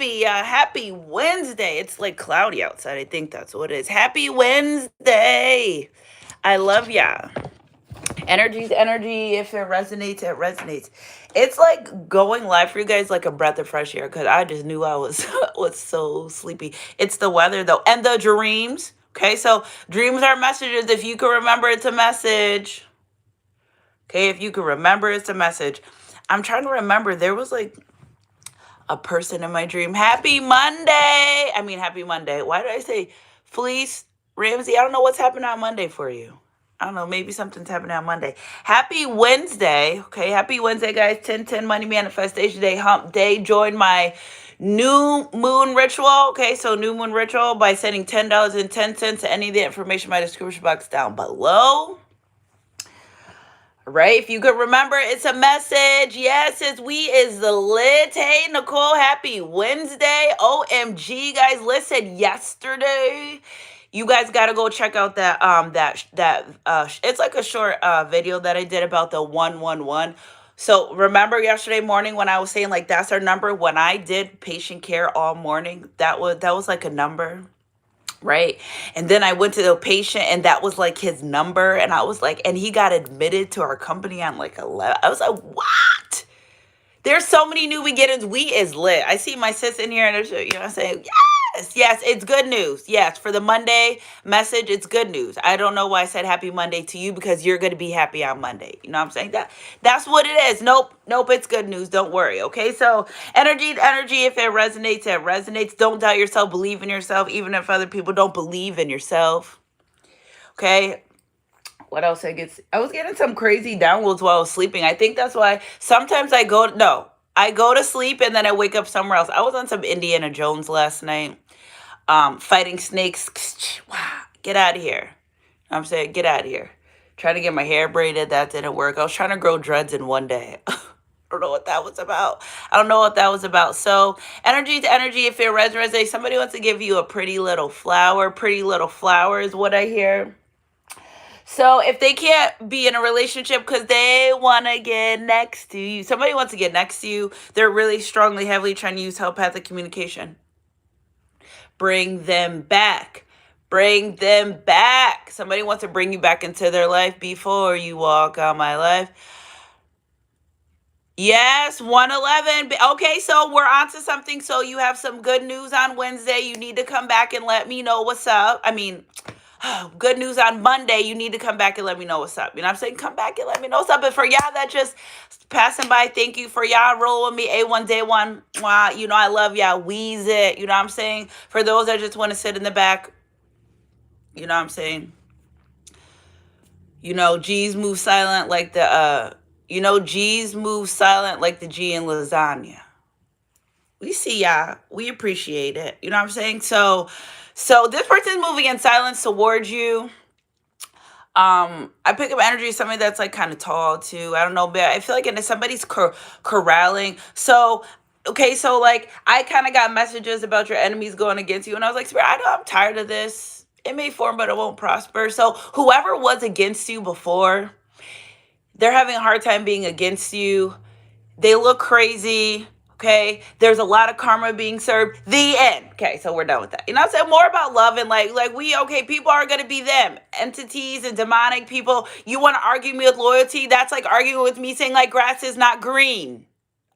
happy Wednesday. It's like cloudy outside. I think that's what it is. Happy Wednesday. I love ya. Energy's energy. If it resonates, it resonates. It's like going live for you guys like a breath of fresh air because I just knew I was was so sleepy. It's the weather though, and the dreams. Okay, so dreams are messages. If you can remember, it's a message. Okay, if you can remember, it's a message. I'm trying to remember. There was like a person in my dream. Happy Monday. I mean, happy Monday. Why did I say Felice Ramsey? I don't know what's happening on Monday for you. I don't know. Maybe something's happening on Monday. Happy Wednesday. Okay. Happy Wednesday, guys. 1010 Money Manifestation Day, Hump Day. Join my new moon ritual. Okay. So, new moon ritual by sending $10.10 to any of the information in my description box down below. Right? If you could remember, it's a message. Yes, it's we is the lit. Hey, Nicole, happy Wednesday. OMG, guys. Listen, yesterday, you guys got to go check out it's like a short video that I did about the 111. So remember yesterday morning when I was saying like that's our number, when I did patient care all morning, that was like a number, right? And then I went to the patient and that was like his number. And I was like, and he got admitted to our company on like 11. I was like, what? There's so many new beginnings. We is lit. I see my sis in here and you know what I'm saying? Yes, it's good news. Yes, for the Monday message, it's good news. I don't know why I said happy Monday to you because you're going to be happy on Monday. You know what I'm saying? That's what it is. Nope, it's good news. Don't worry. Okay, so energy, if it resonates, it resonates. Don't doubt yourself. Believe in yourself, even if other people don't believe in yourself. Okay. What else I was getting some crazy downloads while I was sleeping. I think that's why sometimes I go to sleep and then I wake up somewhere else. I was on some Indiana Jones last night, fighting snakes. Get out of here. I'm saying, get out of here. Trying to get my hair braided. That didn't work. I was trying to grow dreads in one day. I don't know what that was about. So energy to energy. If it resonates, somebody wants to give you a pretty little flower. Pretty little flower is what I hear. So if they can't be in a relationship because they want to get next to you, somebody wants to get next to you, they're really strongly, heavily trying to use telepathic communication. Bring them back. Bring them back. Somebody wants to bring you back into their life before you walk out my life. Yes, 111. Okay, so we're on to something. So you have some good news on Wednesday. You need to come back and let me know what's up. I mean, good news on Monday. You need to come back and let me know what's up. You know what I'm saying? Come back and let me know what's up. But for y'all that just passing by, thank you. For y'all rolling with me, A1 Day 1. Wow, you know I love y'all. Wheeze it. You know what I'm saying? For those that just want to sit in the back, you know what I'm saying? You know, G's move silent like the G's move silent like the G in lasagna. We see y'all. We appreciate it. You know what I'm saying? So this person's moving in silence towards you. I pick up energy of somebody that's like kind of tall too. I don't know, but I feel like somebody's corralling. So okay, so like I kind of got messages about your enemies going against you, and I was like, Spirit, I'm tired of this. It may form, but it won't prosper. So whoever was against you before, they're having a hard time being against you. They look crazy. Okay, there's a lot of karma being served. The end. Okay, so we're done with that. You know what I'm saying? More about love and like people are gonna be them. Entities and demonic people. You want to argue me with loyalty? That's like arguing with me saying like grass is not green.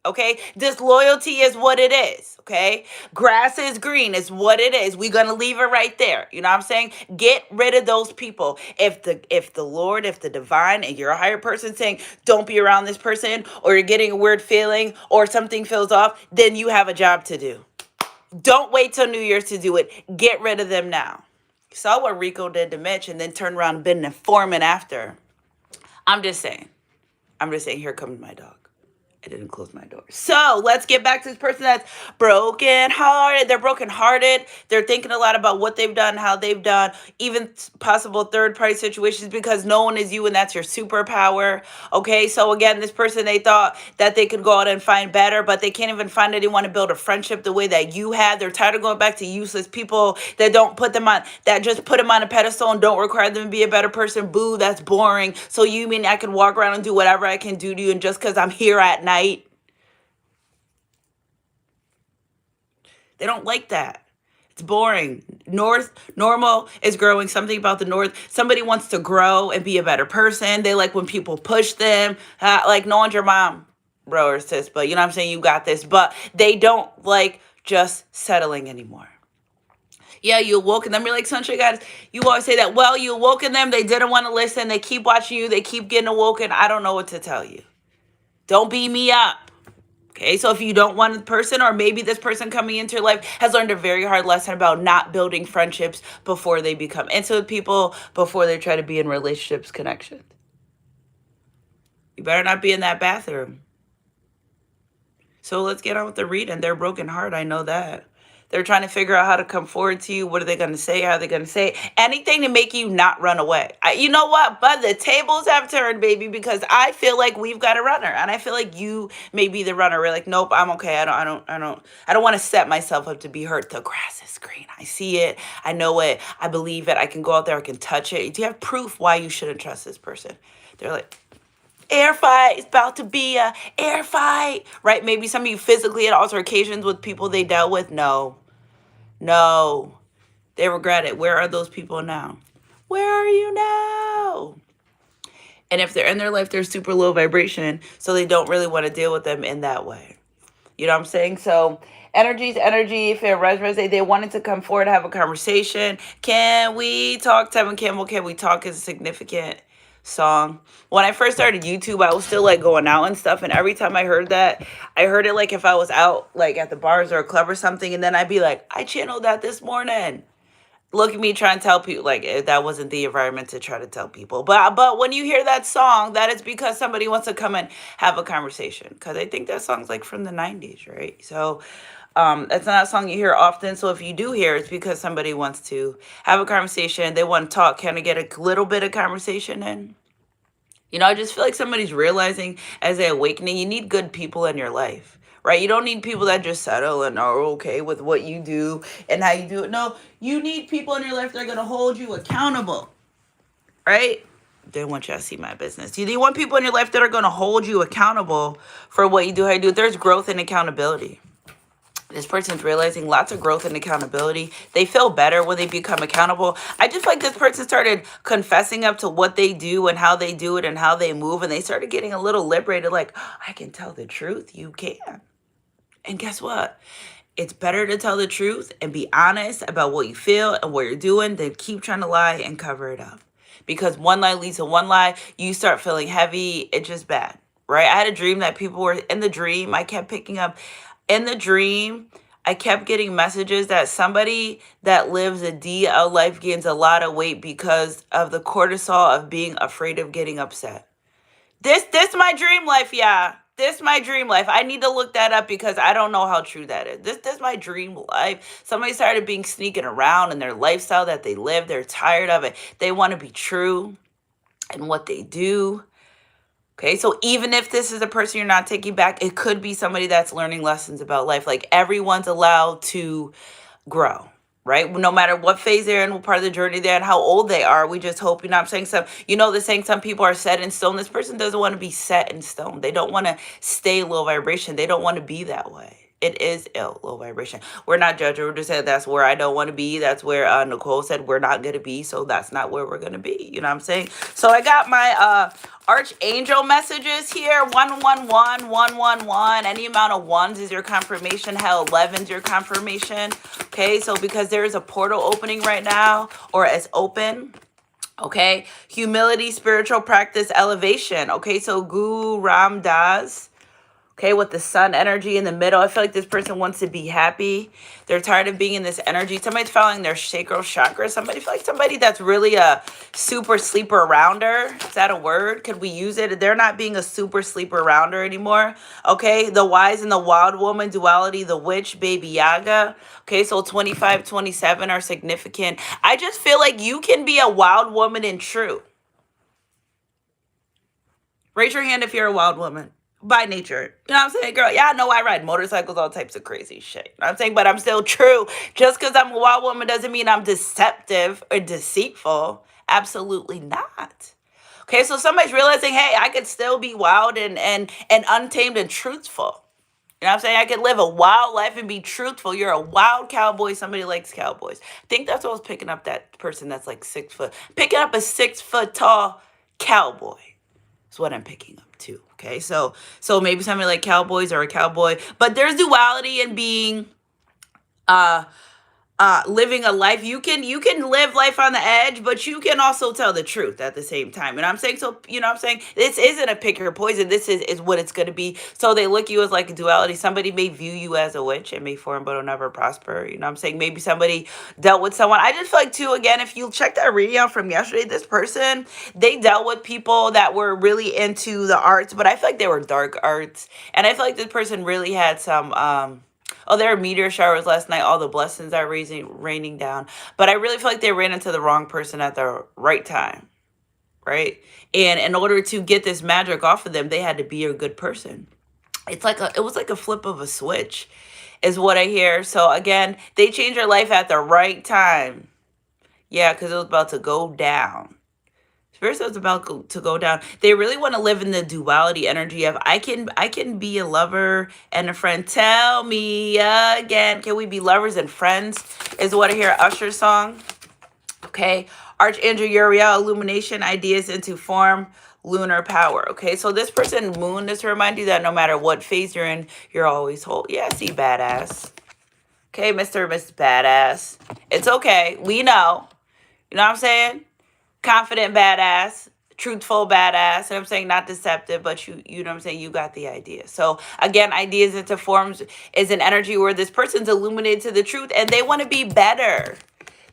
Okay, disloyalty is what it is. Okay, grass is green is what it is. We're gonna leave it right there. You know what I'm saying? Get rid of those people. If the Lord, if the divine, and you're a higher person saying don't be around this person, or you're getting a weird feeling, or something feels off, then you have a job to do. Don't wait till New Year's to do it. Get rid of them now. You saw what Rico did to Mitch, and then turned around and been an informant after. I'm just saying. Here comes my dog. I didn't close my door. So let's get back to this person that's brokenhearted. They're brokenhearted. They're thinking a lot about what they've done, how they've done, even possible third-party situations because no one is you and that's your superpower. Okay, so again, this person, they thought that they could go out and find better, but they can't even find anyone to build a friendship the way that you had. They're tired of going back to useless people that just put them on a pedestal and don't require them to be a better person. Boo, that's boring. So you mean I can walk around and do whatever I can do to you, and just because I'm here at night, They don't like that. It's boring. Normal is growing. Something about the North. Somebody wants to grow and be a better person. They like when people push them. Like no one's your mom, bro or sis, but you know what I'm saying? You got this. But they don't like just settling anymore. Yeah, you awoken them. You're like, Sunshine Goddess, you always say that. Well, you awoken them. They didn't want to listen. They keep watching you. They keep getting awoken. I don't know what to tell you. Don't beat me up. Okay, so if you don't want a person, or maybe this person coming into your life has learned a very hard lesson about not building friendships before they become intimate people, before they try to be in relationships, connections. You better not be in that bathroom. So let's get on with the reading. They're broken heart. I know that. They're trying to figure out how to come forward to you. What are they going to say? How are they going to say it? Anything to make you not run away. You know what? But the tables have turned, baby, because I feel like we've got a runner, and I feel like you may be the runner. We're like, nope, I'm okay. I don't want to set myself up to be hurt. The grass is green. I see it. I know it. I believe it. I can go out there. I can touch it. Do you have proof why you shouldn't trust this person? They're like, air fight. It's about to be a air fight, right? Maybe some of you physically had altercations with people they dealt with. No, they regret it. Where are those people now? Where are you now? And if they're in their life, they're super low vibration, so they don't really want to deal with them in that way. You know what I'm saying? So energy's energy. If it resonates, they wanted to come forward, have a conversation. Can we talk? Tevin Campbell, Can We Talk is a significant song. When I first started YouTube, I was still like going out and stuff, and every time I heard that, I heard it like if I was out like at the bars or a club or something, and then I'd be like, I channeled that this morning. Look at me trying to tell people, like that wasn't the environment to try to tell people. But when you hear that song, that is because somebody wants to come and have a conversation. Because I think that song's like from the 90s, right? So that's not a song you hear often. So if you do hear, it's because somebody wants to have a conversation. They want to talk. Can I get a little bit of conversation in? You know, I just feel like somebody's realizing as they're awakening, you need good people in your life, right? You don't need people that just settle and are okay with what you do and how you do it. No, you need people in your life that are going to hold you accountable, right? They want you to see my business. You want people in your life that are going to hold you accountable for what you do, how you do it. There's growth and accountability. This person's realizing lots of growth and accountability. They feel better when they become accountable. I just feel like this person started confessing up to what they do and how they do it and how they move. And they started getting a little liberated. Like, oh, I can tell the truth. You can. And guess what? It's better to tell the truth and be honest about what you feel and what you're doing than keep trying to lie and cover it up. Because one lie leads to one lie. You start feeling heavy. It's just bad, right? I had a dream that people were in the dream. I kept picking up in the dream. I kept getting messages that somebody that lives a DL life gains a lot of weight because of the cortisol of being afraid of getting upset. This my dream life, yeah. This my dream life. I need to look that up because I don't know how true that is. This my dream life. Somebody started being sneaking around in their lifestyle that they live. They're tired of it. They want to be true in what they do. Okay, so even if this is a person you're not taking back, it could be somebody that's learning lessons about life. Like everyone's allowed to grow, right? No matter what phase they're in, what part of the journey they're in, how old they are. We just hope, I'm saying they're saying some people are set in stone. This person doesn't want to be set in stone. They don't want to stay low vibration. They don't want to be that way. It is low vibration. We're not judging. We're just saying that's where I don't want to be. That's where Nicole said we're not going to be. So that's not where we're going to be. You know what I'm saying? So I got my Archangel messages here. 111, 111. Any amount of ones is your confirmation. Hell, 11 is your confirmation. Okay, so because there is a portal opening right now, or it's open. Okay, humility, spiritual practice, elevation. Okay, so Guru Ram Das. Okay, with the sun energy in the middle. I feel like this person wants to be happy. They're tired of being in this energy. Somebody's following their sacral chakra. Somebody feel like somebody that's really a super sleeper rounder. Is that a word? Could we use it? They're not being a super sleeper rounder anymore. Okay, the wise and the wild woman, duality, the witch, baby Yaga. Okay, so 25, 27 are significant. I just feel like you can be a wild woman in true. Raise your hand if you're a wild woman. By nature. You know what I'm saying, girl? Yeah, I know I ride motorcycles, all types of crazy shit. You know what I'm saying? But I'm still true. Just because I'm a wild woman doesn't mean I'm deceptive or deceitful. Absolutely not. Okay, so somebody's realizing, hey, I could still be wild and untamed and truthful. You know what I'm saying? I could live a wild life and be truthful. You're a wild cowboy. Somebody likes cowboys. I think that's what I was picking up, that person that's like 6 foot. Picking up a 6 foot tall cowboy is what I'm picking up too. Okay. So maybe somebody like cowboys or a cowboy. But there's duality in being uh living a life. You can live life on the edge, but you can also tell the truth at the same time. And I'm saying, so you know what I'm saying, this isn't a pick your poison. This is what it's going to be. So they look you as like a duality. Somebody may view you as a witch. It may form but will never prosper. You know what I'm saying? Maybe somebody dealt with someone. I just feel like too, again, if you check that reading out from yesterday, this person, they dealt with people that were really into the arts, but I feel like they were dark arts. And I feel like this person really had some oh, there were meteor showers last night. All the blessings are raining down. But I really feel like they ran into the wrong person at the right time, right? And in order to get this magic off of them, they had to be a good person. It was like a flip of a switch, is what I hear. So again, they changed their life at the right time. Yeah, because it was about to go down. Spirit says about to go down. They really want to live in the duality energy of I can be a lover and a friend. Tell me again. Can we be lovers and friends? Is what I hear. Usher's song. Okay. Archangel Uriel, illumination, ideas into form, lunar power. Okay. So this person, moon, is to remind you that no matter what phase you're in, you're always whole. Yeah, see, badass. Okay, Mr. or Mrs. Badass. It's okay. We know. You know what I'm saying? Confident badass, truthful badass. And I'm saying not deceptive, but you know what I'm saying? You got the idea. So again, ideas into forms is an energy where this person's illuminated to the truth and they want to be better.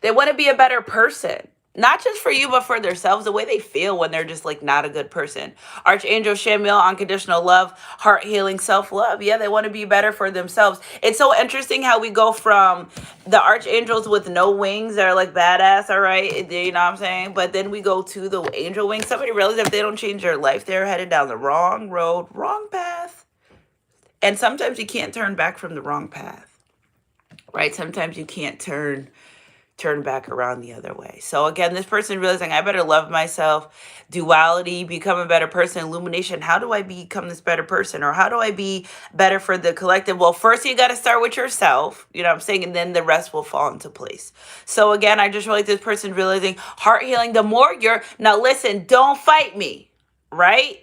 They want to be a better person. Not just for you, but for themselves, the way they feel when they're just like not a good person. Archangel Shamiel, unconditional love, heart healing, self-love. Yeah, they want to be better for themselves. It's so interesting how we go from the archangels with no wings that are like badass, all right? You know what I'm saying? But then we go to the angel wings. Somebody realizes if they don't change their life, they're headed down the wrong road, wrong path. And sometimes you can't turn back from the wrong path, right? Sometimes you can't turn back around the other way. So again, this person realizing I better love myself, duality, become a better person, illumination. How do I become this better person? Or how do I be better for the collective? Well, first you got to start with yourself, you know what I'm saying? And then the rest will fall into place. So again, I just like this person realizing heart healing. The more now listen, don't fight me, right?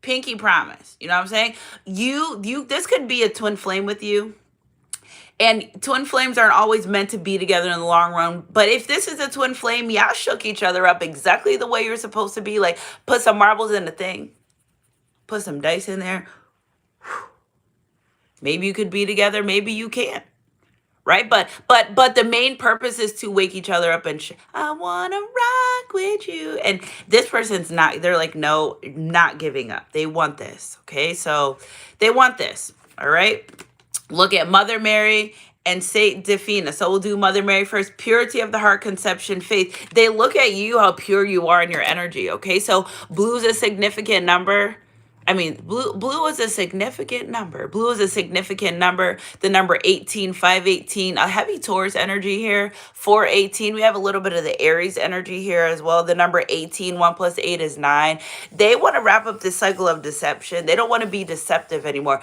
Pinky promise. You know what I'm saying? This could be a twin flame with you. And twin flames aren't always meant to be together in the long run. But if this is a twin flame, y'all shook each other up exactly the way you're supposed to be. Like, put some marbles in the thing. Put some dice in there. Maybe you could be together. Maybe you can't. Right? But the main purpose is to wake each other up and I want to rock with you. And this person's not, they're like, no, not giving up. They want this. Okay? So they want this. All right? Look at Mother Mary and Saint Defina. So we'll do Mother Mary first. Purity of the heart, conception, faith. They look at you, how pure you are in your energy. Okay, so blue is a significant number. I mean, blue is a significant number. Blue is a significant number. The number 18, 518, a heavy Taurus energy here. 418, we have a little bit of the Aries energy here as well. The number 18, 1 plus 8 is 9. They want to wrap up this cycle of deception. They don't want to be deceptive anymore.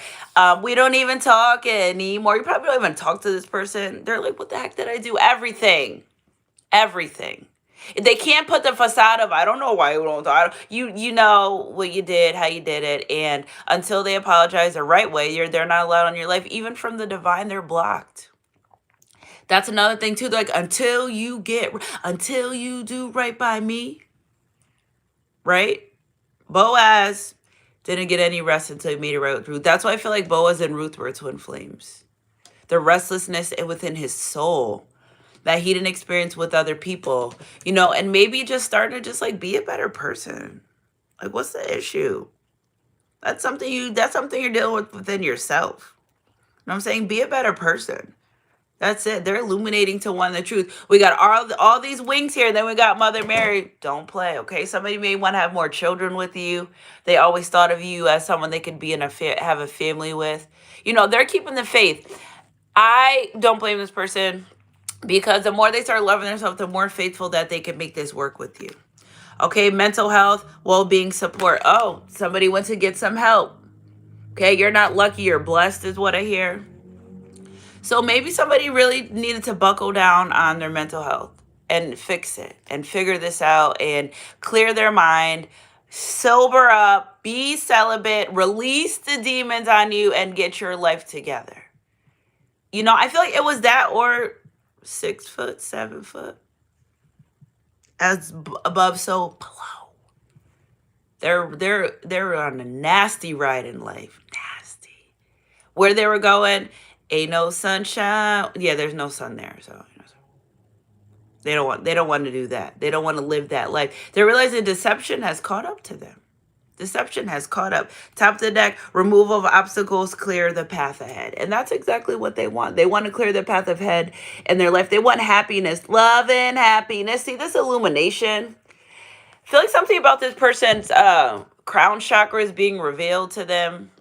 We don't even talk anymore. You probably don't even talk to this person. They're like, what the heck did I do? Everything. They can't put the facade of, I don't know why you don't talk. You know what you did, how you did it. And until they apologize the right way, they're not allowed on your life. Even from the divine, they're blocked. That's another thing too. Like, until you do right by me, right? Boaz didn't get any rest until he made it right with Ruth. That's why I feel like Boaz and Ruth were twin flames. The restlessness within his soul that he didn't experience with other people, you know, and maybe just starting to just like be a better person. Like, what's the issue? That's something you're dealing with within yourself. You know what I'm saying? Be a better person. That's it. They're illuminating to one the truth. We got all these wings here. Then we got Mother Mary. Don't play, okay? Somebody may want to have more children with you. They always thought of you as someone they could be have a family with. You know, they're keeping the faith. I don't blame this person, because the more they start loving themselves, the more faithful that they can make this work with you. Okay, mental health, well-being, support. Oh, somebody went to get some help. Okay, you're not lucky, you're blessed is what I hear. So maybe somebody really needed to buckle down on their mental health and fix it and figure this out and clear their mind, sober up, be celibate, release the demons on you, and get your life together. You know, I feel like it was that or 6 foot, 7 foot, as above, so below. They're on a nasty ride in life, nasty. Where they were going, ain't no sunshine. Yeah, there's no sun there, so they don't want to do that. They don't want to live that life. They're realizing deception has caught up to them. Deception has caught up. Top of the deck, removal of obstacles, clear the path ahead. And that's exactly what they want. They want to clear the path ahead in their life. They want happiness, love and happiness. See, this illumination. I feel like something about this person's crown chakra is being revealed to them.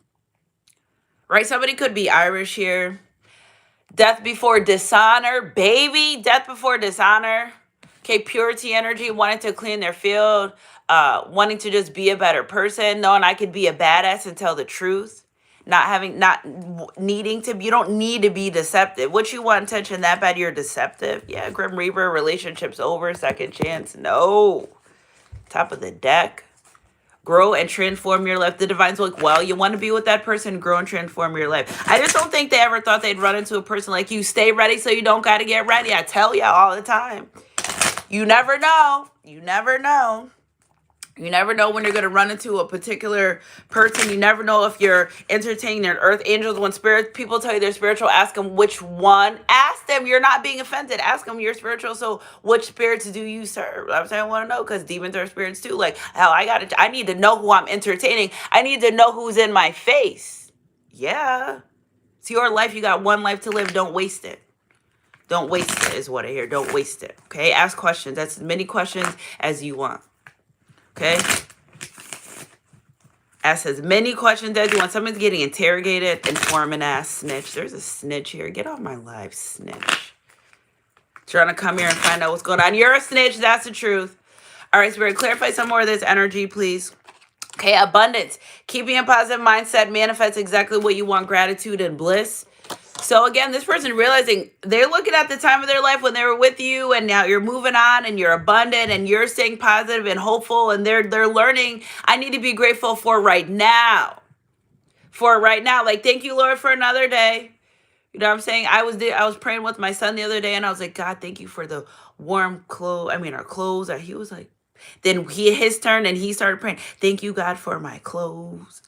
Right? Somebody could be Irish here. Death before dishonor, baby. Death before dishonor. Okay, purity energy, wanting to clean their field, wanting to just be a better person, knowing I could be a badass and tell the truth, not needing to. You don't need to be deceptive. What you want attention that bad? You're deceptive. Yeah, Grim Reaper, relationships over, second chance. No. Top of the deck. Grow and transform your life. The divines look, well, you want to be with that person, grow and transform your life. I just don't think they ever thought they'd run into a person like you. Stay ready so you don't got to get ready. I tell y'all all the time. You never know. You never know. You never know when you're going to run into a particular person. You never know if you're entertaining their earth angels. When spirit people tell you they're spiritual, ask them which one. Ask them. You're not being offended. Ask them you're spiritual. So which spirits do you serve? I'm saying I want to know because demons are spirits too. Like, hell, I need to know who I'm entertaining. I need to know who's in my face. Yeah. It's your life. You got one life to live. Don't waste it. Don't waste it is what I hear. Don't waste it. Okay? Ask questions. That's as many questions as you want. Okay? Ask as many questions as you want. Someone's getting interrogated. Inform an ass snitch. There's a snitch here. Get off my life, snitch. Trying to come here and find out what's going on. You're a snitch. That's the truth. All right, Spirit, clarify some more of this energy, please. Okay, abundance. Keeping a positive mindset manifests exactly what you want. Gratitude and bliss. So again, this person realizing they're looking at the time of their life when they were with you and now you're moving on and you're abundant and you're staying positive and hopeful and they're learning, I need to be grateful for right now. For right now. Like, thank you, Lord, for another day. You know what I'm saying? I was praying with my son the other day and I was like, God, thank you for the warm clothes. I mean, our clothes. He was like, then his turn and he started praying, thank you, God, for my clothes.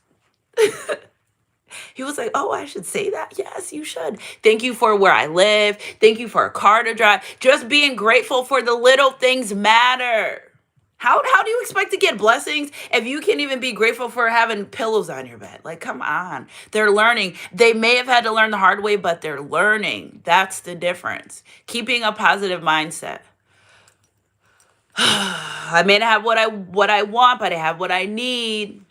He was like, oh, I should say that? Yes, you should. Thank you for where I live. Thank you for a car to drive. Just being grateful for the little things matter. How do you expect to get blessings if you can't even be grateful for having pillows on your bed? Like, come on. They're learning. They may have had to learn the hard way, but they're learning. That's the difference. Keeping a positive mindset. I may not have what I want, but I have what I need.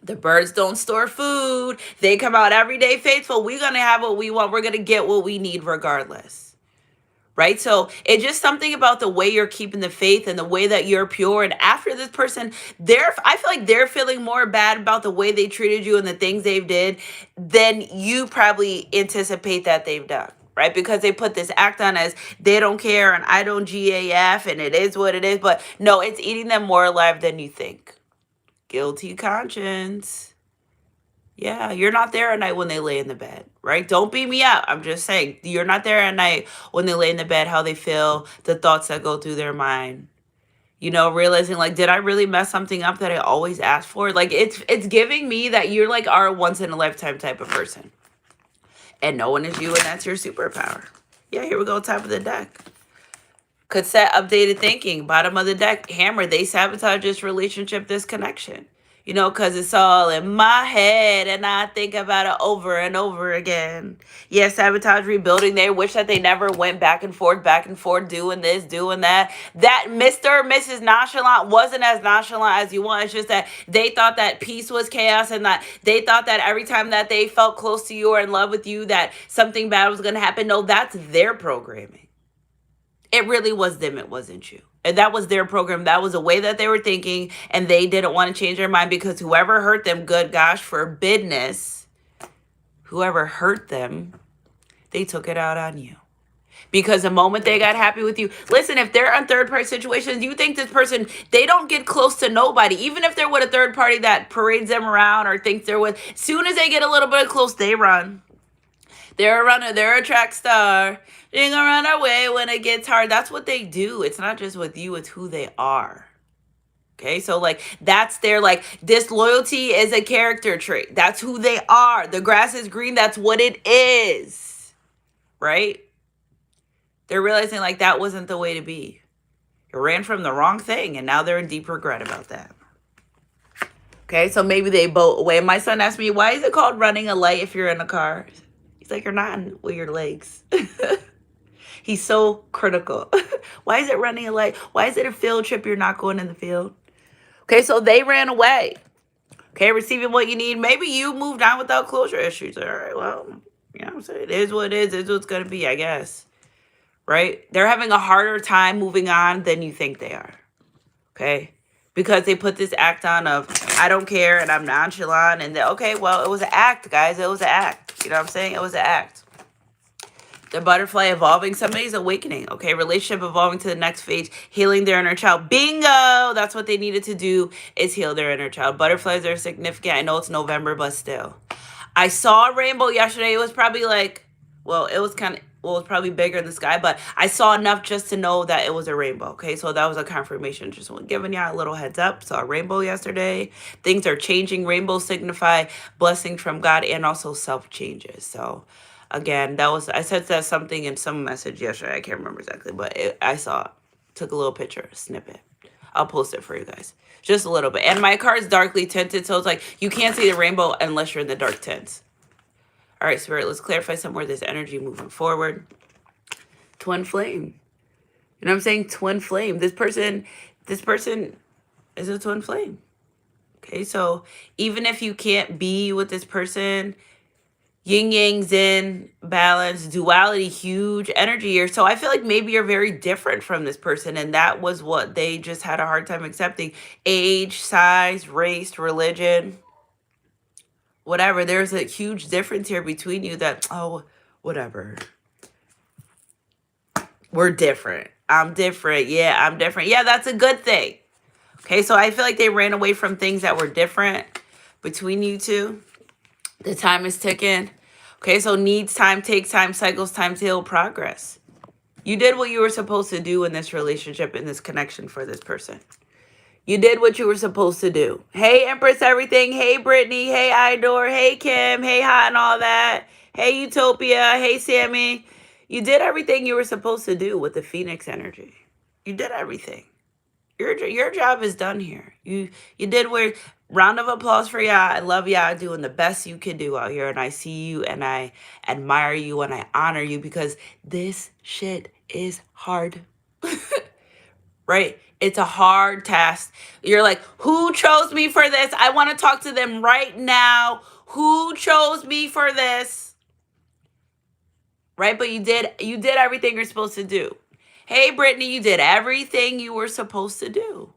The birds don't store food. They come out every day faithful. We're going to have what we want. We're going to get what we need regardless. Right? So it's just something about the way you're keeping the faith and the way that you're pure. And after this person, I feel like they're feeling more bad about the way they treated you and the things they've did than you probably anticipate that they've done. Right? Because they put this act on as they don't care and I don't GAF and it is what it is. But no, it's eating them more alive than you think. Guilty conscience. Yeah, you're not there at night when they lay in the bed, right? Don't beat me up. I'm just saying, you're not there at night when they lay in the bed, how they feel, the thoughts that go through their mind. You know, realizing like, did I really mess something up that I always asked for? Like, it's giving me that you're like our once in a lifetime type of person. And no one is you, and that's your superpower. Yeah, here we go, top of the deck. Could set updated thinking. Bottom of the deck, hammer. They sabotage this relationship, this connection. You know, because it's all in my head and I think about it over and over again. Yeah, sabotage, rebuilding. They wish that they never went back and forth, doing this, doing that. That Mr. or Mrs. Nonchalant wasn't as nonchalant as you want. It's just that they thought that peace was chaos and that they thought that every time that they felt close to you or in love with you that something bad was going to happen. No, that's their programming. It really was them. It wasn't you. And that was their program. That was the way that they were thinking. And they didn't want to change their mind because whoever hurt them, good gosh, forbidness, whoever hurt them, they took it out on you. Because the moment they got happy with you, listen, if they're on third party situations, you think this person, they don't get close to nobody. Even if they're with a third party that parades them around or thinks they're with, as soon as they get a little bit close, they run. They're a runner. They're a track star. They're gonna run away when it gets hard. That's what they do. It's not just with you, it's who they are. Okay, so like that's their like disloyalty is a character trait. That's who they are. The grass is green. That's what it is. Right? They're realizing like that wasn't the way to be. You ran from the wrong thing and now they're in deep regret about that. Okay, so maybe they bolt away. My son asked me, why is it called running a light if you're in a car? He's like, you're not with your legs. He's so critical. Why is it running a light? Why is it a field trip? You're not going in the field. Okay, so they ran away. Okay, receiving what you need. Maybe you moved on without closure issues. All right, well, you know what I'm saying? It is what it is. It's what's going to be, I guess. Right? They're having a harder time moving on than you think they are. Okay? Because they put this act on of, I don't care and I'm nonchalant. And okay, well, it was an act, guys. It was an act. You know what I'm saying? It was an act. The butterfly evolving. Somebody's awakening. Okay? Relationship evolving to the next phase. Healing their inner child. Bingo! That's what they needed to do is heal their inner child. Butterflies are significant. I know it's November, but still. I saw a rainbow yesterday. It was probably like, well, it was probably bigger in the sky, but I saw enough just to know that it was a rainbow. Okay, so that was a confirmation. Just giving y'all a little heads up. Saw a rainbow yesterday. Things are changing. Rainbows signify blessings from God and also self changes. So again, I said that something in some message yesterday. I can't remember exactly, but I saw it. Took a little picture, a snippet. I'll post it for you guys. Just a little bit. And my car is darkly tinted, so it's like you can't see the rainbow unless you're in the dark tints. All right, Spirit, let's clarify some more of this energy moving forward. Twin flame. You know what I'm saying? Twin flame. This person is a twin flame. Okay, so even if you can't be with this person, yin yang yin, balance, duality, huge energy here. So I feel like maybe you're very different from this person, and that was what they just had a hard time accepting. Age, size, race, religion, whatever. There's a huge difference here between you that, oh, whatever. We're different. I'm different. Yeah, I'm different. Yeah, that's a good thing. Okay, so I feel like they ran away from things that were different between you two. The time is ticking. Okay, so needs time, takes time, cycles time to heal, progress. You did what you were supposed to do in this relationship, in this connection for this person. You did what you were supposed to do. Hey, Empress Everything. Hey, Brittany. Hey, Idor. Hey, Kim. Hey, Hot and all that. Hey, Utopia. Hey, Sammy. You did everything you were supposed to do with the Phoenix energy. You did everything. Your job is done here. You did where. Round of applause for y'all. I love y'all doing the best you can do out here. And I see you and I admire you and I honor you because this shit is hard. Right? It's a hard task. You're like, who chose me for this? I want to talk to them right now. Who chose me for this? Right? But you did everything you're supposed to do. Hey, Brittany, you did everything you were supposed to do.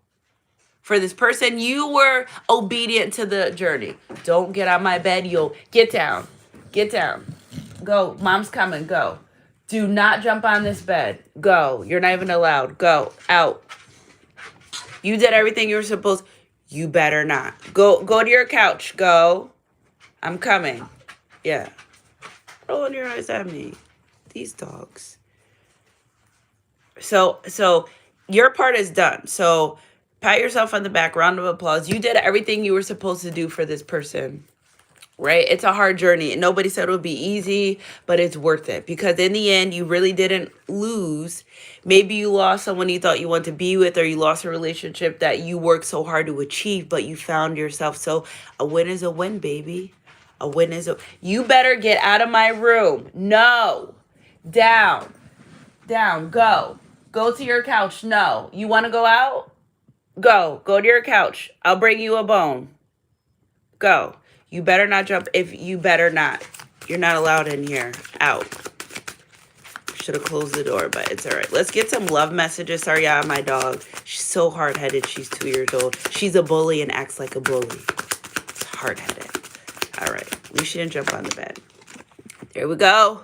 For this person, you were obedient to the journey. Don't get on my bed. You'll get down. Get down. Go. Mom's coming. Go. Do not jump on this bed. Go. You're not even allowed. Go. Out. You did everything you were supposed. You better not. Go to your couch. Go. I'm coming. Yeah. Rolling your eyes at me. These dogs. So your part is done. So pat yourself on the back. Round of applause. You did everything you were supposed to do for this person. Right? It's a hard journey. And nobody said it would be easy, but it's worth it. Because in the end, you really didn't lose. Maybe you lost someone you thought you wanted to be with, or you lost a relationship that you worked so hard to achieve, but you found yourself. So a win is a win, baby. A win is a... You better get out of my room. No. Down. Down. Go. Go to your couch. No. You want to go out? Go. Go to your couch. I'll bring you a bone. Go. You better not jump. If you better not. You're not allowed in here. Out. Should have closed the door, but it's all right. Let's get some love messages. Sorry, yeah, my dog. She's so hard-headed. She's 2 years old. She's a bully and acts like a bully. Hard-headed. All right. We shouldn't jump on the bed. There we go.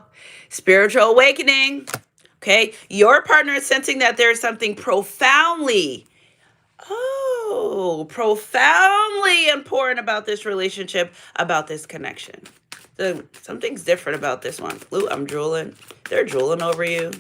Spiritual awakening. Okay. Your partner is sensing that there's something profoundly important about this relationship, about this connection. Something's different about this one. Ooh, I'm drooling. They're drooling over you.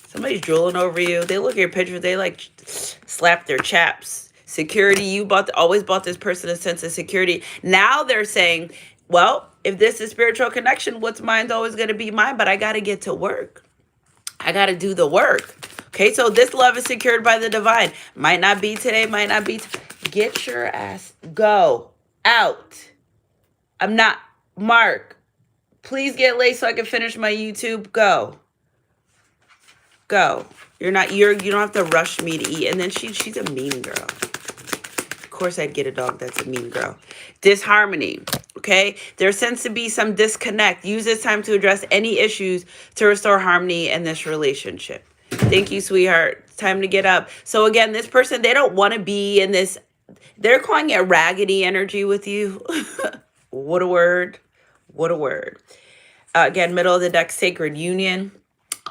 Somebody's drooling over you. They look at your picture. They like slap their chaps. Security. You always bought this person a sense of security. Now they're saying, well, if this is spiritual connection, what's mine's always going to be mine, but I got to get to work. I got to do the work. Okay, so this love is secured by the divine. Might not be today, might not be. Get your ass. Go out. I'm not. Mark, please get late so I can finish my YouTube. Go. Go. You don't have to rush me to eat. And then she's a mean girl. Of course I'd get a dog that's a mean girl. Disharmony. Okay? There tends to be some disconnect. Use this time to address any issues to restore harmony in this relationship. Thank you, sweetheart. It's time to get up. So again, this person, they don't want to be in this. They're calling it raggedy energy with you. What a word. What a word. Again, middle of the deck, sacred union.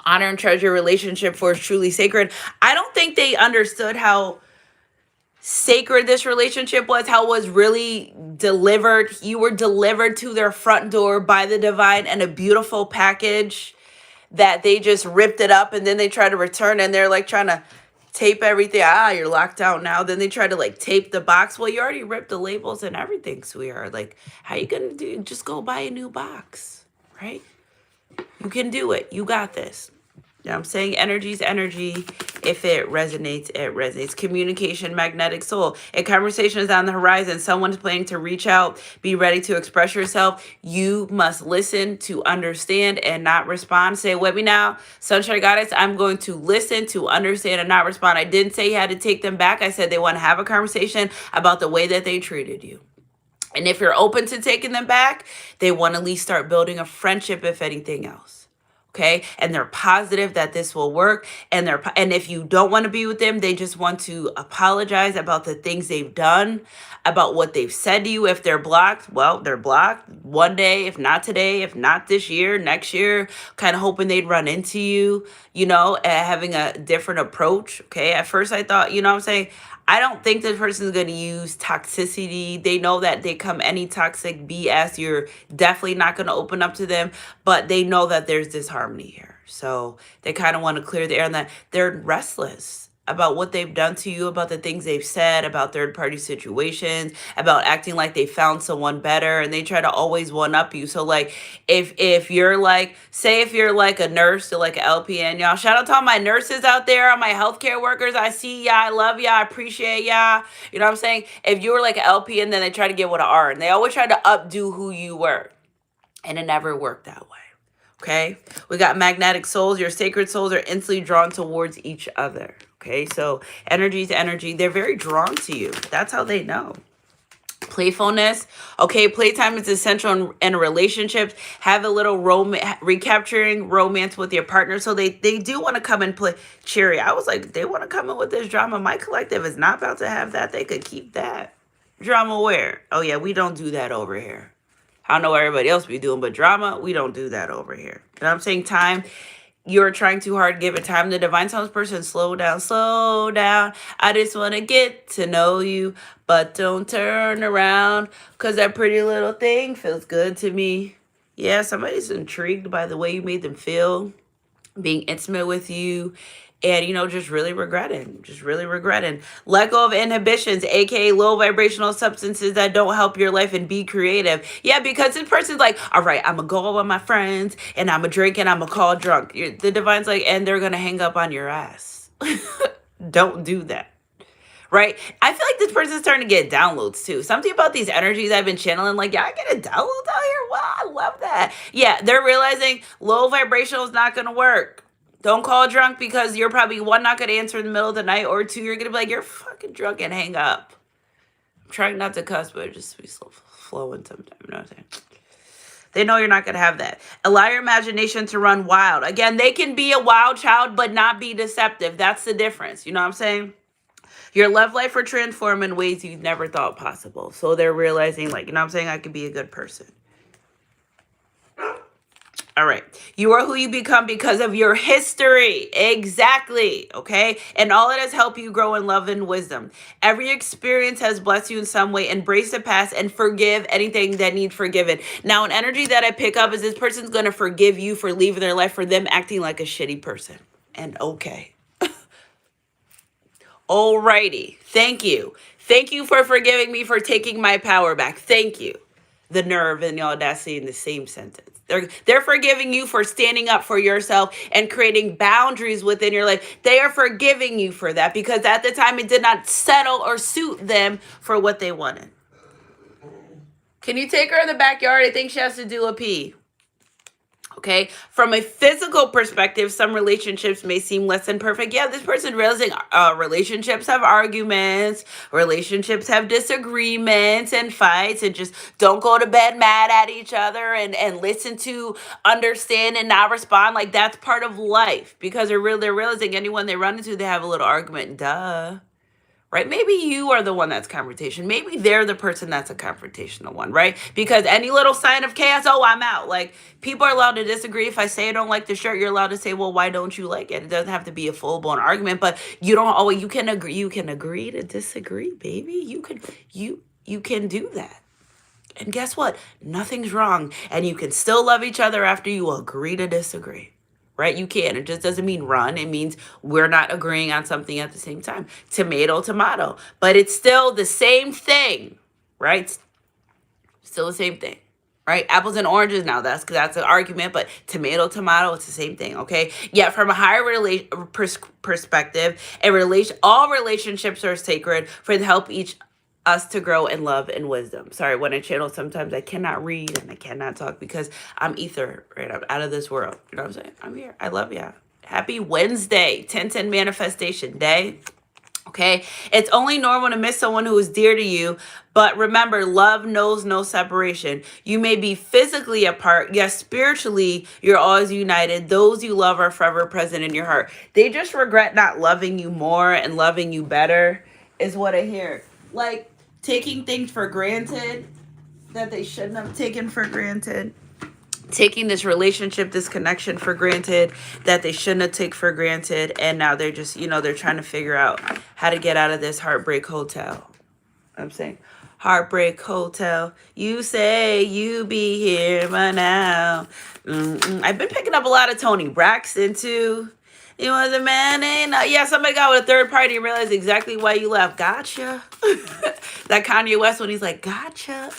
Honor and treasure relationship for truly sacred. I don't think they understood how sacred this relationship was, how it was really delivered. You were delivered to their front door by the divine and a beautiful package that they just ripped it up, and then they try to return, and they're like trying to tape everything. You're locked out now. Then they try to like tape the box. Well, you already ripped the labels and everything, sweetheart. Like, how you gonna do? Just go buy a new box, right? You can do it. You got this. Now I'm saying energy's energy. If it resonates, it resonates. Communication, magnetic soul. A conversation is on the horizon. Someone's planning to reach out. Be ready to express yourself. You must listen to understand and not respond. Say with me now, Sunshine Goddess. I'm going to listen to understand and not respond. I didn't say you had to take them back. I said they want to have a conversation about the way that they treated you. And if you're open to taking them back, they want to at least start building a friendship, if anything else. Okay. And they're positive that this will work. And if you don't want to be with them, they just want to apologize about the things they've done, about what they've said to you. If they're blocked, well, they're blocked one day, if not today, if not this year, next year, kind of hoping they'd run into you, having a different approach. Okay. At first I thought, what I'm saying, I don't think this person is going to use toxicity. They know that they come any toxic BS. You're definitely not going to open up to them, but they know that there's disharmony here. So they kind of want to clear the air, and that they're restless about what they've done to you, about the things they've said, about third-party situations, about acting like they found someone better, and they try to always one-up you. So, like, if you're like, say if you're like a nurse or like an LPN, y'all, shout out to all my nurses out there, all my healthcare workers. I see ya, I love ya, I appreciate ya. You know what I'm saying? If you were like an LPN, then they try to get with an R, and they always try to updo who you were, and it never worked that way. Okay, we got magnetic souls. Your sacred souls are instantly drawn towards each other. Okay, so energy to energy. They're very drawn to you. That's how they know. Playfulness. Okay, playtime is essential in relationships. Have a little recapturing romance with your partner. So they do want to come and play cheery. I was like, they want to come in with this drama. My collective is not about to have that. They could keep that. Drama where? Oh, yeah, we don't do that over here. I don't know what everybody else be doing, but drama, we don't do that over here. And I'm saying time, you're trying too hard, give it time. The divine sounds person, slow down, slow down. I just want to get to know you, but don't turn around, because that pretty little thing feels good to me. Yeah, somebody's intrigued by the way you made them feel, being intimate with you. And, just really regretting. Let go of inhibitions, aka low vibrational substances that don't help your life, and be creative. Yeah, because this person's like, all right, I'm going to go out with my friends, and I'm going to drink, and I'm going to call drunk. The divine's like, and they're going to hang up on your ass. Don't do that. Right? I feel like this person's starting to get downloads too. Something about these energies I've been channeling, like, yeah, I get a download out here. Wow, I love that. Yeah, they're realizing low vibrational is not going to work. Don't call drunk, because you're probably, one, not going to answer in the middle of the night, or two, you're going to be like, you're fucking drunk, and hang up. I'm trying not to cuss, but just be so flowing sometimes. You know what I'm saying? They know you're not going to have that. Allow your imagination to run wild. Again, they can be a wild child, but not be deceptive. That's the difference. You know what I'm saying? Your love life will transform in ways you never thought possible. So they're realizing, like, you know what I'm saying? I could be a good person. All right. You are who you become because of your history. Exactly. Okay. And all it has helped you grow in love and wisdom. Every experience has blessed you in some way. Embrace the past and forgive anything that needs forgiven. Now, an energy that I pick up is this person's going to forgive you for leaving their life, for them acting like a shitty person. And okay. Alrighty. Thank you. Thank you for forgiving me for taking my power back. Thank you. The nerve and the audacity in the same sentence. They're forgiving you for standing up for yourself and creating boundaries within your life. They are forgiving you for that because at the time it did not settle or suit them for what they wanted. Can you take her in the backyard? I think she has to do a pee. Okay, from a physical perspective, some relationships may seem less than perfect. Yeah, this person realizing relationships have arguments, relationships have disagreements and fights, and just don't go to bed mad at each other and listen to understand and not respond. Like, that's part of life because they're realizing anyone they run into, they have a little argument. Duh. Right? Maybe you are the one that's confrontation. Maybe they're the person that's a confrontational one, right? Because any little sign of chaos, oh, I'm out. Like, people are allowed to disagree. If I say I don't like the shirt, you're allowed to say, well, why don't you like it? It doesn't have to be a full-blown argument, but you don't always, you can agree to disagree, baby. You can do that. And guess what? Nothing's wrong. And you can still love each other after you agree to disagree. Right? You can. It just doesn't mean run. It means we're not agreeing on something at the same time. Tomato, tomato. But it's still the same thing, right? Still the same thing, right? Apples and oranges now. That's an argument, but tomato, tomato, it's the same thing, okay? Yeah, from a higher perspective, all relationships are sacred for to help us to grow in love and wisdom. Sorry, when I channel, sometimes I cannot read and I cannot talk because I'm ether, right? I'm out of this world. You know what I'm saying? I'm here. I love ya. Happy Wednesday, 10/10 manifestation day. Okay, it's only normal to miss someone who is dear to you, but remember, love knows no separation. You may be physically apart, yet spiritually, you're always united. Those you love are forever present in your heart. They just regret not loving you more and loving you better, is what I hear. Like, taking things for granted that they shouldn't have taken for granted. Taking this relationship, this connection for granted that they shouldn't have taken for granted. And now they're just, they're trying to figure out how to get out of this heartbreak hotel. I'm saying, heartbreak hotel. You say you be here by now. I've been picking up a lot of Toni Braxton too. It was a man ain't yeah, somebody got with a third party and realized exactly why you left. Gotcha. That Kanye West when he's like, gotcha.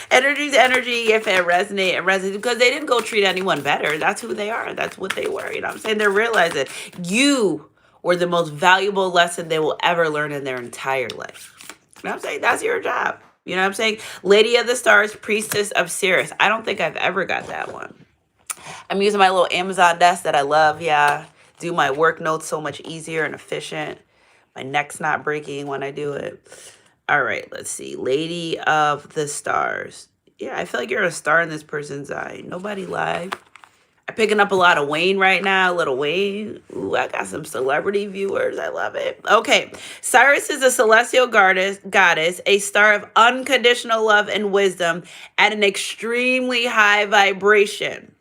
Energy's energy, if it resonates because they didn't go treat anyone better. That's who they are. That's what they were. You know what I'm saying? They're realizing you were the most valuable lesson they will ever learn in their entire life. You know what I'm saying? That's your job. You know what I'm saying? Lady of the Stars, Priestess of Sirius. I don't think I've ever got that one. I'm using my little Amazon desk that I love. Yeah. Do my work notes so much easier and efficient. My neck's not breaking when I do it. All right, let's see. Lady of the Stars. Yeah, I feel like you're a star in this person's eye. Nobody live. I'm picking up a lot of Wayne right now. Little Wayne. Ooh, I got some celebrity viewers. I love it. Okay. Cyrus is a celestial goddess, a star of unconditional love and wisdom at an extremely high vibration.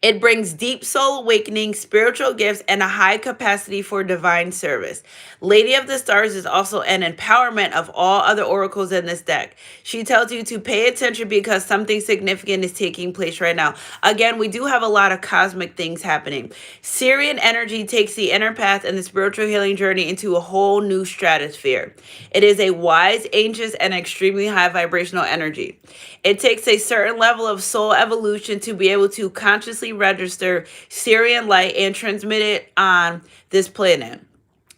It brings deep soul awakening, spiritual gifts, and a high capacity for divine service. Lady of the Stars is also an empowerment of all other oracles in this deck. She tells you to pay attention because something significant is taking place right now. Again, we do have a lot of cosmic things happening. Syrian energy takes the inner path and the spiritual healing journey into a whole new stratosphere. It is a wise, ancient, and extremely high vibrational energy. It takes a certain level of soul evolution to be able to consciously register Syrian light and transmit it on this planet.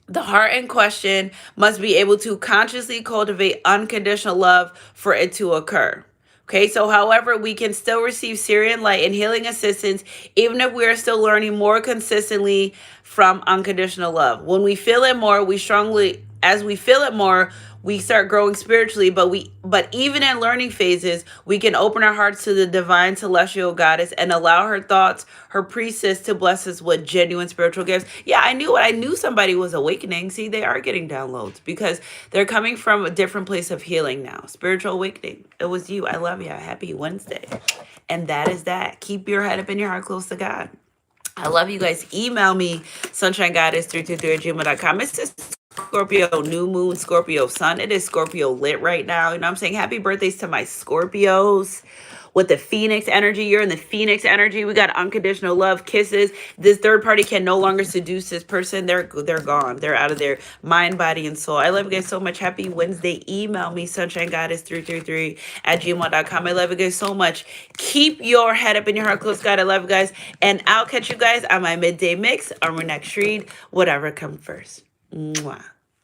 The heart in question must be able to consciously cultivate unconditional love for it to occur. Okay, so however, we can still receive Syrian light and healing assistance even if we are still learning more consistently from unconditional love. When we feel it more, we feel it more, we start growing spiritually, but even in learning phases, we can open our hearts to the divine celestial goddess and allow her thoughts, her priestess, to bless us with genuine spiritual gifts. Yeah, I knew somebody was awakening. See, they are getting downloads because they're coming from a different place of healing now. Spiritual awakening. It was you. I love you. Happy Wednesday. And that is that. Keep your head up and your heart close to God. I love you guys. Email me, sunshinegoddess323@gmail.com. It's just Scorpio new moon, Scorpio sun. It is Scorpio lit right now. You know what I'm saying? Happy birthdays to my Scorpios. With the Phoenix energy, you're in the Phoenix energy. We got unconditional love, kisses. This third party can no longer seduce this person. They're gone. They're out of their mind, body, and soul. I love you guys so much. Happy Wednesday. Email me, sunshinegoddess333@gmail.com. I love you guys so much. Keep your head up and your heart close, God. I love you guys. And I'll catch you guys on my midday mix or my next read, whatever comes first. Mwah.